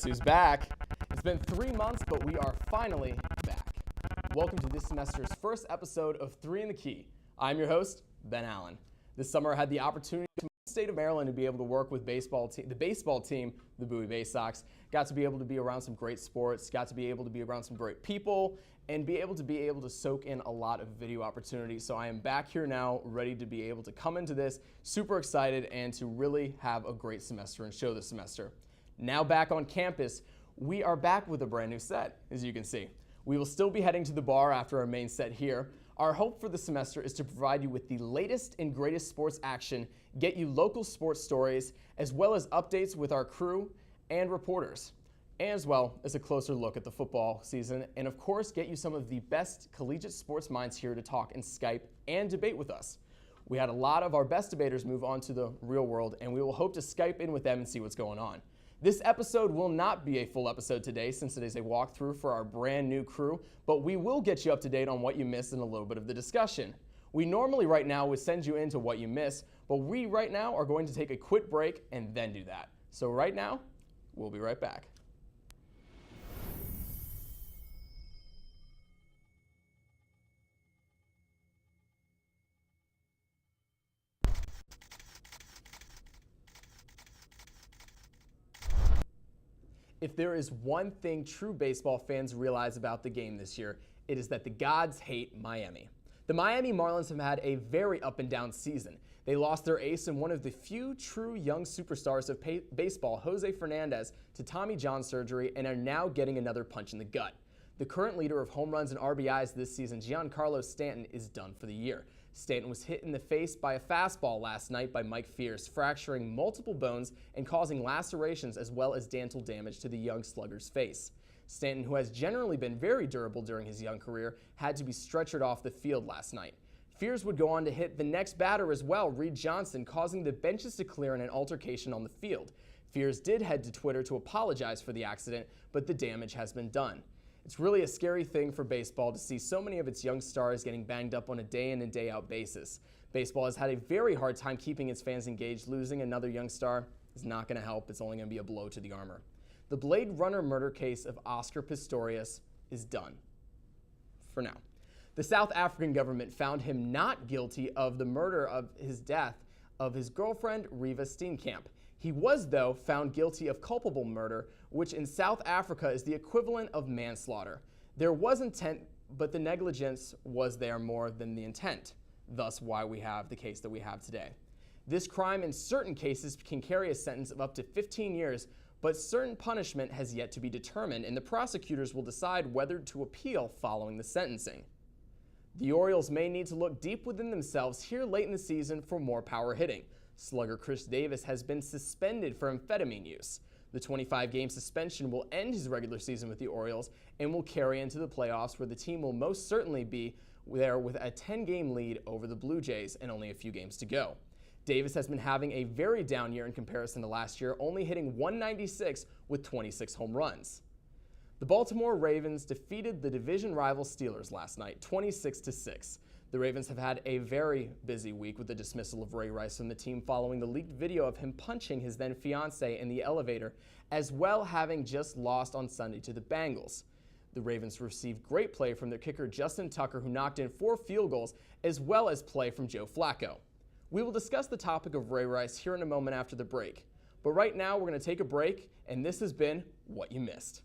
Guess who's back? It's been 3 months, but we are finally back. Welcome to this semester's first episode of 3 in the Key. I'm your host, Ben Allen. This summer I had the opportunity to move to the state of Maryland to be able to work with the baseball team, the Bowie Bay Sox. Got to be able to be around some great sports, got to be able to be around some great people, and be able to soak in a lot of video opportunities. So I am back here now, ready to be able to come into this, super excited, and to really have a great semester and show this semester. Now back on campus, we are back with a brand new set, as you can see. We will still be heading to the bar after our main set here. Our hope for the semester is to provide you with the latest and greatest sports action, get you local sports stories, as well as updates with our crew and reporters, as well as a closer look at the football season, and of course get you some of the best collegiate sports minds here to talk and Skype and debate with us. We had a lot of our best debaters move on to the real world, and we will hope to Skype in with them and see what's going on. This episode will not be a full episode today since it is a walkthrough for our brand new crew, but we will get you up to date on what you missed and a little bit of the discussion. We normally right now would send you into what you missed, but we right now are going to take a quick break and then do that. So right now, we'll be right back. If there is one thing true baseball fans realize about the game this year, it is that the gods hate Miami. The Miami Marlins have had a very up and down season. They lost their ace and one of the few true young superstars of baseball, Jose Fernandez, to Tommy John surgery and are now getting another punch in the gut. The current leader of home runs and RBIs this season, Giancarlo Stanton, is done for the year. Stanton was hit in the face by a fastball last night by Mike Fierce, fracturing multiple bones and causing lacerations as well as dental damage to the young slugger's face. Stanton, who has generally been very durable during his young career, had to be stretchered off the field last night. Fierce would go on to hit the next batter as well, Reed Johnson, causing the benches to clear in an altercation on the field. Fierce did head to Twitter to apologize for the accident, but the damage has been done. It's really a scary thing for baseball to see so many of its young stars getting banged up on a day in and day out basis. Baseball has had a very hard time keeping its fans engaged. Losing another young star is not going to help. It's only going to be a blow to the armor. The Blade Runner murder case of Oscar Pistorius is done. For now. The South African government found him not guilty of the murder of his death of his girlfriend, Reeva Steenkamp. He was, though, found guilty of culpable murder, which in South Africa is the equivalent of manslaughter. There was intent, but the negligence was there more than the intent, thus why we have the case that we have today. This crime in certain cases can carry a sentence of up to 15 years, but certain punishment has yet to be determined, and the prosecutors will decide whether to appeal following the sentencing. The Orioles may need to look deep within themselves here late in the season for more power hitting. Slugger Chris Davis has been suspended for amphetamine use. The 25-game suspension will end his regular season with the Orioles and will carry into the playoffs, where the team will most certainly be there with a 10-game lead over the Blue Jays and only a few games to go. Davis has been having a very down year in comparison to last year, only hitting .196 with 26 home runs. The Baltimore Ravens defeated the division rival Steelers last night, 26-6. The Ravens have had a very busy week with the dismissal of Ray Rice from the team following the leaked video of him punching his then fiancée in the elevator, as well having just lost on Sunday to the Bengals. The Ravens received great play from their kicker Justin Tucker, who knocked in 4 field goals, as well as play from Joe Flacco. We will discuss the topic of Ray Rice here in a moment after the break. But right now we're going to take a break, and this has been What You Missed.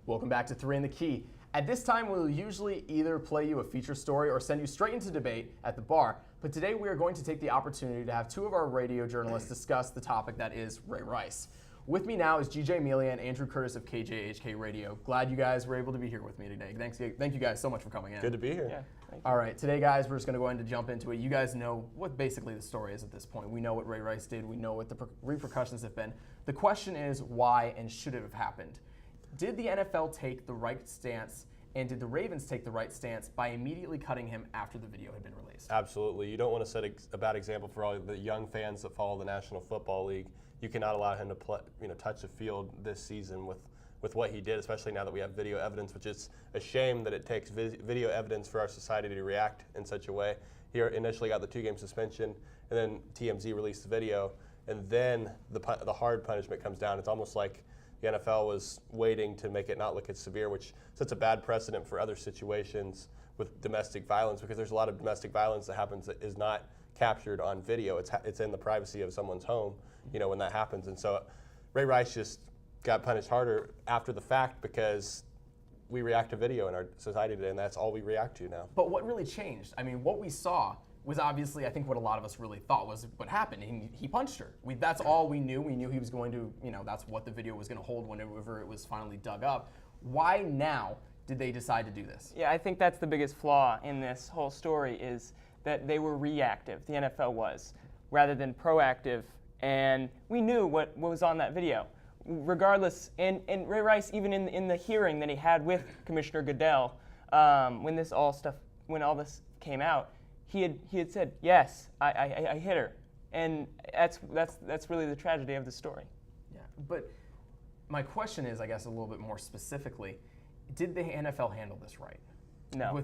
Welcome back to 3 in the Key. At this time, we'll usually either play you a feature story or send you straight into debate at the bar, but today we are going to take the opportunity to have 2 of our radio journalists discuss the topic that is Ray Rice. With me now is GJ Amelia and Andrew Curtis of KJHK Radio. Glad you guys were able to be here with me today. Thank you guys so much for coming in. Good to be here. Yeah, thank you. All right, today, guys, we're just going to go ahead and jump into it. You guys know what basically the story is at this point. We know what Ray Rice did. We know what the repercussions have been. The question is why and should it have happened? Did the NFL take the right stance, and did the Ravens take the right stance by immediately cutting him after the video had been released? Absolutely. You don't want to set a bad example for all the young fans that follow the National Football League. You cannot allow him to touch the field this season with what he did, especially now that we have video evidence, which is a shame that it takes video evidence for our society to react in such a way. He initially got the 2-game suspension, and then TMZ released the video, and then the hard punishment comes down. It's almost like the NFL was waiting to make it not look as severe, which sets a bad precedent for other situations with domestic violence, because there's a lot of domestic violence that happens that is not captured on video. It's in the privacy of someone's home, when that happens. And so Ray Rice just got punished harder after the fact because we react to video in our society today, and that's all we react to now. But what really changed? I mean, what we saw was obviously, I think, what a lot of us really thought was what happened. He punched her. That's all we knew. We knew he was going to, that's what the video was going to hold whenever it was finally dug up. Why now did they decide to do this? Yeah, I think that's the biggest flaw in this whole story is that they were reactive, the NFL was, rather than proactive, and we knew what was on that video. Regardless, and Ray Rice, even in the hearing that he had with Commissioner Goodell, when all this came out, he had said, yes, I hit her, and that's really the tragedy of the story. Yeah, but my question is, I guess, a little bit more specifically, did the NFL handle this right? No.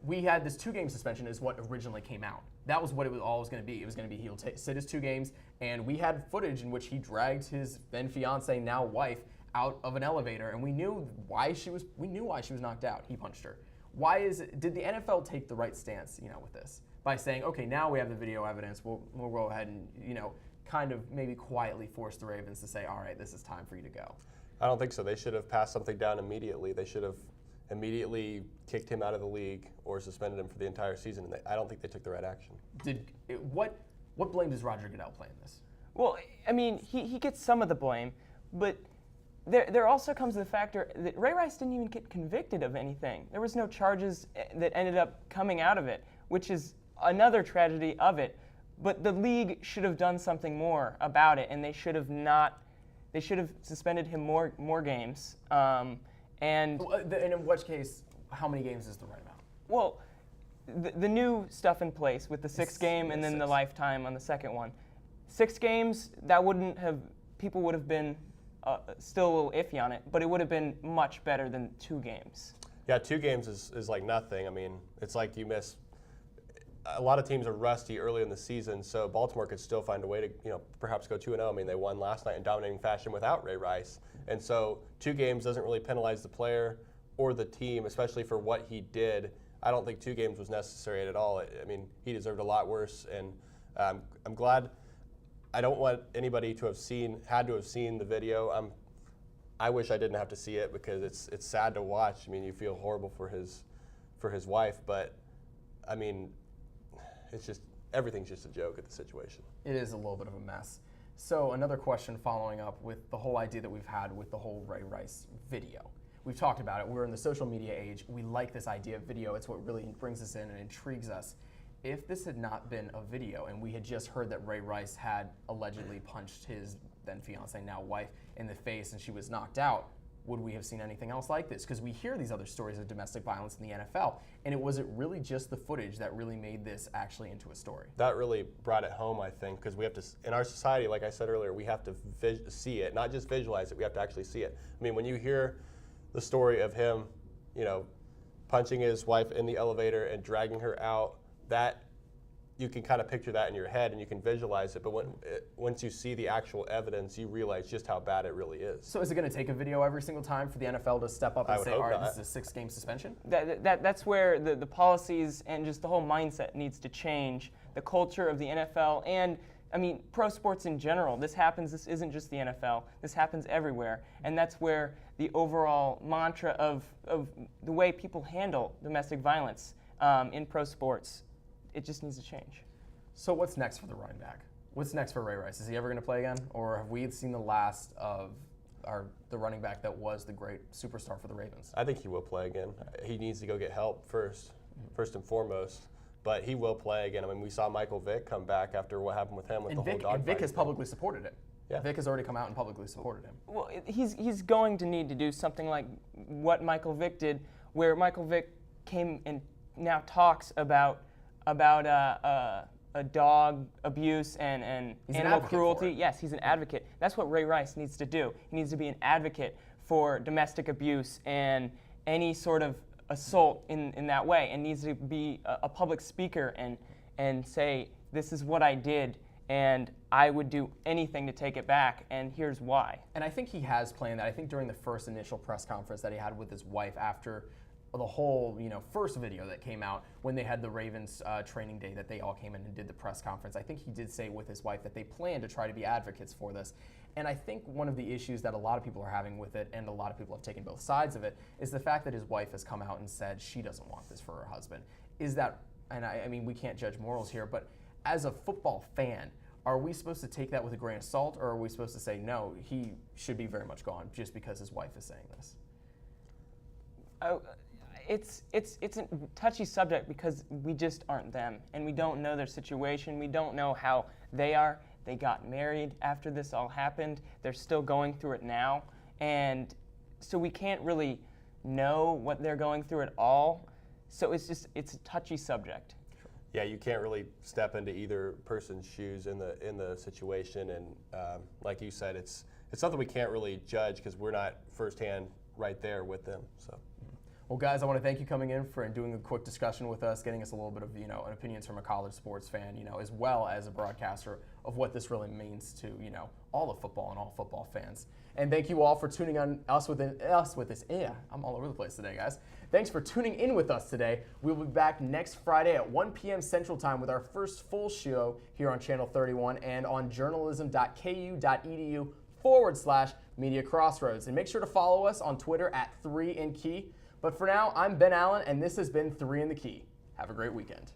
We had this 2-game suspension is what originally came out. That was what it was always going to be. It was going to be he'll sit his 2 games, and we had footage in which he dragged his then fiance, now wife, out of an elevator, and we knew why she was knocked out. He punched her. Did the NFL take the right stance, with this by saying, okay, now we have the video evidence, we'll go ahead and kind of maybe quietly force the Ravens to say, all right, this is time for you to go? I don't think so. They should have passed something down immediately. They should have immediately kicked him out of the league or suspended him for the entire season. And I don't think they took the right action. What blame does Roger Goodell play in this? Well, I mean, he gets some of the blame, but there also comes the factor that Ray Rice didn't even get convicted of anything. There was no charges that ended up coming out of it, which is another tragedy of it. But the league should have done something more about it, and they should have suspended him more games. And in which case, how many games is the right amount? Well, the new stuff in place with the 6th game and then the lifetime on the second one. 6 games, people would have been still a little iffy on it, but it would have been much better than 2 games. Yeah, 2 games is like nothing. I mean, it's like you miss. A lot of teams are rusty early in the season, so Baltimore could still find a way to, perhaps go 2-0. I mean, they won last night in dominating fashion without Ray Rice. And so 2 games doesn't really penalize the player or the team, especially for what he did. I don't think 2 games was necessary at all. I mean, he deserved a lot worse, and I'm glad. I don't want anybody to have had to have seen the video. I wish I didn't have to see it because it's sad to watch. I mean, you feel horrible for his wife, but I mean, it's just everything's just a joke at the situation. It is a little bit of a mess. So another question following up with the whole idea that we've had with the whole Ray Rice video. We've talked about it. We're in the social media age. We like this idea of video. It's what really brings us in and intrigues us. If this had not been a video and we had just heard that Ray Rice had allegedly punched his then fiance, now wife, in the face and she was knocked out, would we have seen anything else like this? Because we hear these other stories of domestic violence in the NFL, and was it really just the footage that really made this actually into a story? That really brought it home, I think, because we have to, in our society, like I said earlier, we have to see it, not just visualize it, we have to actually see it. I mean, when you hear the story of him, punching his wife in the elevator and dragging her out, that you can kind of picture that in your head and you can visualize it, but once you see the actual evidence, you realize just how bad it really is. So is it going to take a video every single time for the NFL to step up and say, all right, this is a 6-game suspension? That's where the policies and just the whole mindset needs to change. The culture of the NFL and, I mean, pro sports in general. This isn't just the NFL. This happens everywhere. And that's where the overall mantra of the way people handle domestic violence in pro sports, it just needs to change. So what's next for the running back? What's next for Ray Rice? Is he ever going to play again, or have we seen the last of the running back that was the great superstar for the Ravens? I think he will play again. He needs to go get help first and foremost. But he will play again. I mean, we saw Michael Vick come back after what happened with him with the whole dog And Vick fight has thing. publicly supported it. Yeah. Vick has already come out and publicly supported him. Well, he's going to need to do something like what Michael Vick did, where Michael Vick came and now talks about a dog abuse and He's an animal advocate for cruelty. it. Yes, he's an advocate. That's what Ray Rice needs to do. He needs to be an advocate for domestic abuse and any sort of assault in that way, and needs to be a public speaker and say, this is what I did, and I would do anything to take it back, and here's why. And I think he has planned that. I think during the first initial press conference that he had with his wife after the whole first video that came out when they had the Ravens training day that they all came in and did the press conference, I think he did say with his wife that they plan to try to be advocates for this. And I think one of the issues that a lot of people are having with it, and a lot of people have taken both sides of it, is the fact that his wife has come out and said she doesn't want this for her husband. Is that, and I mean, we can't judge morals here, but as a football fan, are we supposed to take that with a grain of salt, or are we supposed to say, no, he should be very much gone just because his wife is saying this? It's a touchy subject because we just aren't them, and we don't know their situation. We don't know how they are. They got married after this all happened. They're still going through it now, and so we can't really know what they're going through at all. So it's a touchy subject. Yeah, you can't really step into either person's shoes in the situation, and like you said, it's something we can't really judge because we're not firsthand right there with them. So. Well, guys, I want to thank you coming in and doing a quick discussion with us, getting us a little bit of an opinions from a college sports fan, as well as a broadcaster of what this really means to all of football and all football fans. And thank you all for tuning on us with this. Yeah, I'm all over the place today, guys. Thanks for tuning in with us today. We'll be back next Friday at 1 p.m. Central Time with our first full show here on Channel 31 and on journalism.ku.edu/Media Crossroads. And make sure to follow us on Twitter at 3InKey. But for now, I'm Ben Allen, and this has been 3 in the Key. Have a great weekend.